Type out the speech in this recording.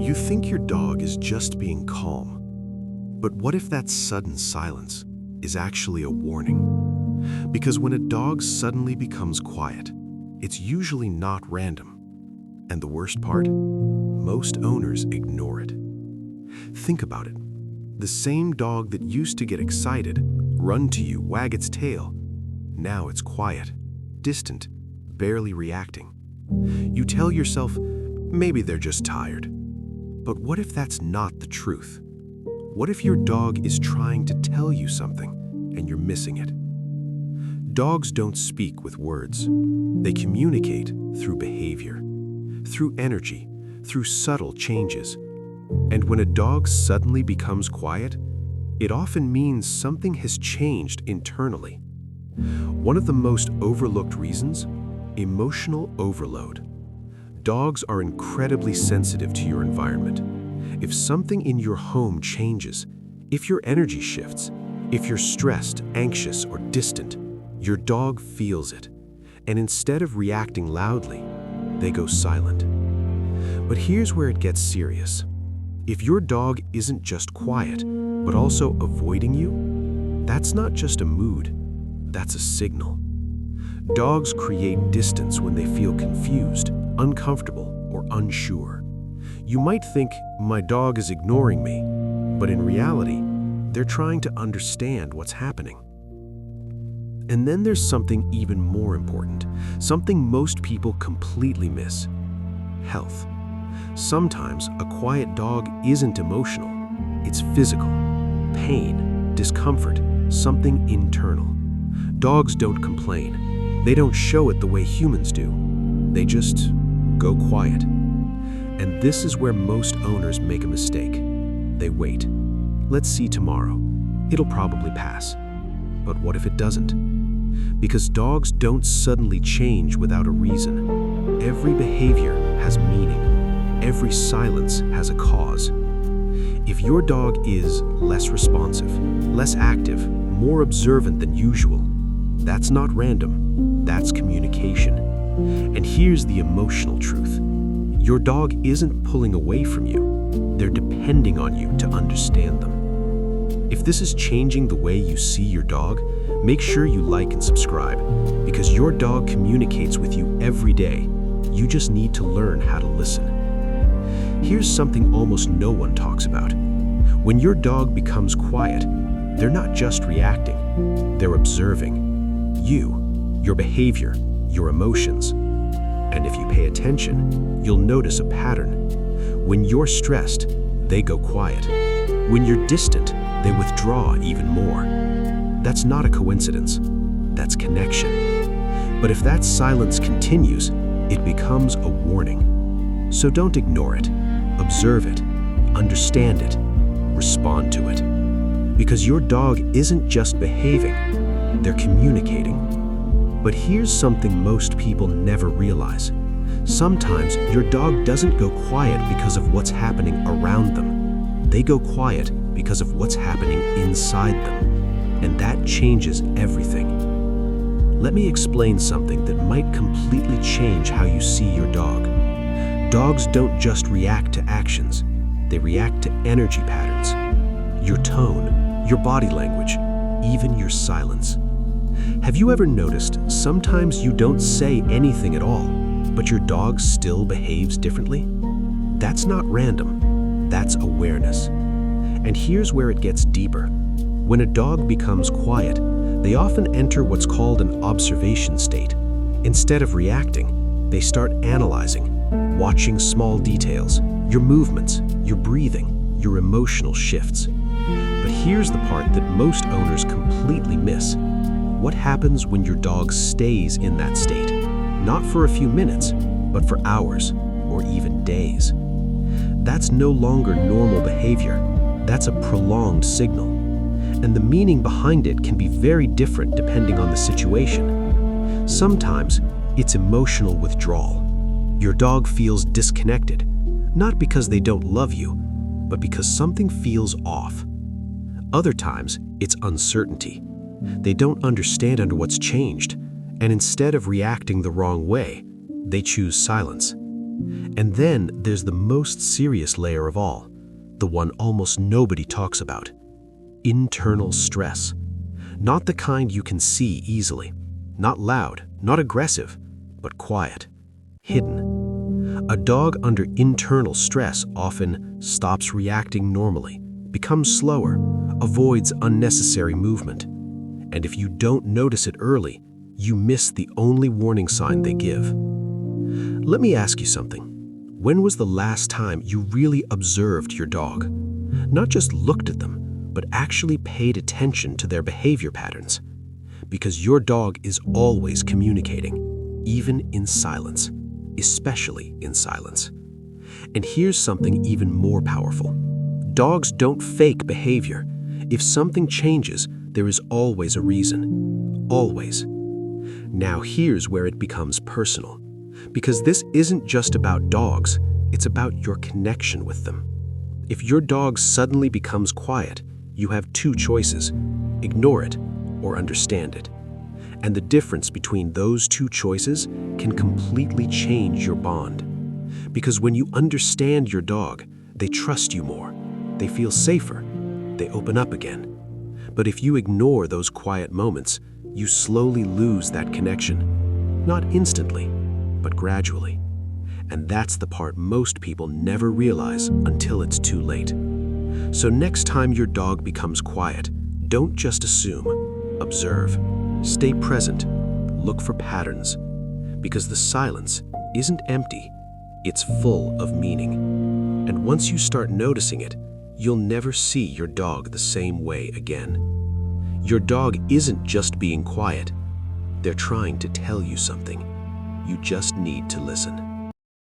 You think your dog is just being calm, but what if that sudden silence is actually a warning? Because when a dog suddenly becomes quiet, it's usually not random. And the worst part? Most owners ignore it. Think about it. The same dog that used to get excited, run to you, wag its tail, now it's quiet, distant, barely reacting. You tell yourself, maybe they're just tired. But what if that's not the truth? What if your dog is trying to tell you something and you're missing it? Dogs don't speak with words. They communicate through behavior, through energy, through subtle changes. And when a dog suddenly becomes quiet, it often means something has changed internally. One of the most overlooked reasons? Emotional overload. Dogs are incredibly sensitive to your environment. If something in your home changes, if your energy shifts, if you're stressed, anxious, or distant, your dog feels it. And instead of reacting loudly, they go silent. But here's where it gets serious. If your dog isn't just quiet, but also avoiding you, that's not just a mood, that's a signal. Dogs create distance when they feel confused, uncomfortable, or unsure. You might think, my dog is ignoring me, but in reality, they're trying to understand what's happening. And then there's something even more important, something most people completely miss: health. Sometimes a quiet dog isn't emotional, it's physical. Pain, discomfort, something internal. Dogs don't complain. They don't show it the way humans do. They just go quiet. And this is where most owners make a mistake. They wait. Let's see tomorrow. It'll probably pass. But what if it doesn't? Because dogs don't suddenly change without a reason. Every behavior has meaning. Every silence has a cause. If your dog is less responsive, less active, more observant than usual, that's not random, that's communication. And here's the emotional truth. Your dog isn't pulling away from you, they're depending on you to understand them. If this is changing the way you see your dog, make sure you like and subscribe, because your dog communicates with you every day. You just need to learn how to listen. Here's something almost no one talks about. When your dog becomes quiet, they're not just reacting, they're observing you, your behavior, your emotions. And if you pay attention, you'll notice a pattern. When you're stressed, they go quiet. When you're distant, they withdraw even more. That's not a coincidence, that's connection. But if that silence continues, it becomes a warning. So don't ignore it. Observe it, understand it, respond to it. Because your dog isn't just behaving, they're communicating. But here's something most people never realize. Sometimes your dog doesn't go quiet because of what's happening around them. They go quiet because of what's happening inside them. And that changes everything. Let me explain something that might completely change how you see your dog. Dogs don't just react to actions, they react to energy patterns. Your tone, your body language, even your silence. Have you ever noticed sometimes you don't say anything at all, but your dog still behaves differently? That's not random, that's awareness. And here's where it gets deeper. When a dog becomes quiet, they often enter what's called an observation state. Instead of reacting, they start analyzing, watching small details, your movements, your breathing, your emotional shifts. But here's the part that most owners completely miss. What happens when your dog stays in that state? Not for a few minutes, but for hours or even days. That's no longer normal behavior. That's a prolonged signal. And the meaning behind it can be very different depending on the situation. Sometimes it's emotional withdrawal. Your dog feels disconnected, not because they don't love you, but because something feels off. Other times, it's uncertainty. They don't understand under what's changed, and instead of reacting the wrong way, they choose silence. And then there's the most serious layer of all, the one almost nobody talks about: internal stress. Not the kind you can see easily, not loud, not aggressive, but quiet, hidden. A dog under internal stress often stops reacting normally, becomes slower, avoids unnecessary movement. And if you don't notice it early, you miss the only warning sign they give. Let me ask you something. When was the last time you really observed your dog? Not just looked at them, but actually paid attention to their behavior patterns. Because your dog is always communicating, even in silence, especially in silence. And here's something even more powerful. Dogs don't fake behavior. If something changes, there is always a reason. Always. Now here's where it becomes personal. Because this isn't just about dogs, it's about your connection with them. If your dog suddenly becomes quiet, you have two choices: ignore it or understand it. And the difference between those two choices can completely change your bond. Because when you understand your dog, they trust you more, they feel safer, they open up again. But if you ignore those quiet moments, you slowly lose that connection. Not instantly, but gradually. And that's the part most people never realize until it's too late. So next time your dog becomes quiet, don't just assume. Observe. Stay present. Look for patterns. Because the silence isn't empty, it's full of meaning. And once you start noticing it, you'll never see your dog the same way again. Your dog isn't just being quiet. They're trying to tell you something. You just need to listen.